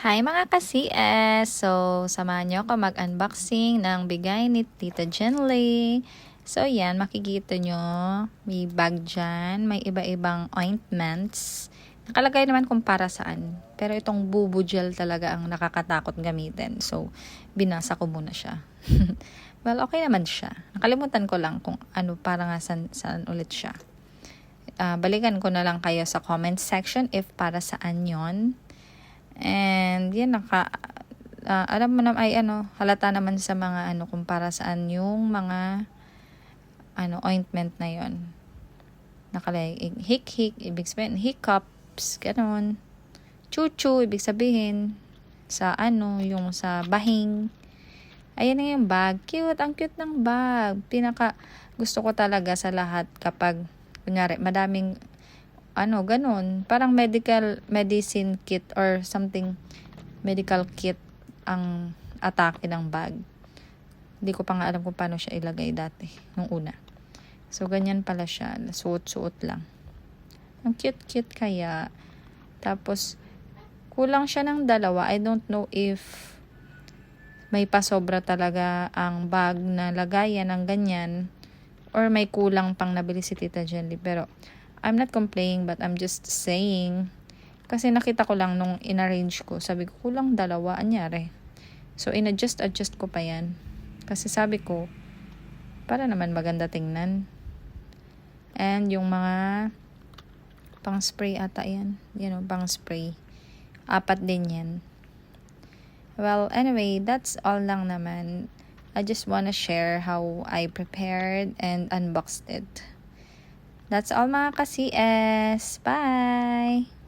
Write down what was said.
Hi mga ka-CS! So, samahan nyo ako mag-unboxing ng bigay ni Tita Jenley. So, yan, makikita nyo, may bag dyan, may iba-ibang ointments. Nakalagay naman kung para saan. Pero itong Bubu Gel talaga ang nakakatakot gamitin. So, binasa ko muna siya. Well, okay naman siya. Nakalimutan ko lang kung ano, para nga saan ulit siya. Balikan ko na lang kayo sa comment section if para saan yon. And yan, alam mo naman, halata naman sa mga kung para saan yung mga ointment na yon. Nakalagay hik-hik, ibig sabihin hiccups, ganun. Chuchu, ibig sabihin sa yung sa bahing. Ayan na yung bag. Cute, ang cute ng bag. Pinaka gusto ko talaga sa lahat kapag kunyari madaming ganun. Parang medicine kit or something, medical kit ang atake ng bag. Hindi ko pa nga alam kung paano siya ilagay dati, nung una. So, ganyan pala siya. Suot-suot lang. Ang cute-cute kaya. Tapos, kulang siya ng dalawa. I don't know if may pasobra talaga ang bag na lagayan ng ganyan or may kulang pang nabili si Tita Jenley. Pero, I'm not complaining but I'm just saying. Kasi nakita ko lang nung in-arrange ko. Sabi ko, kulang dalawa. Anyari? So, in-adjust ko pa yan. Kasi sabi ko, para naman maganda tingnan. And yung mga pang-spray ata yan. Pang-spray. 4 din yan. Well, anyway, that's all lang naman. I just wanna share how I prepared and unboxed it. That's all mga ka-CS. Bye!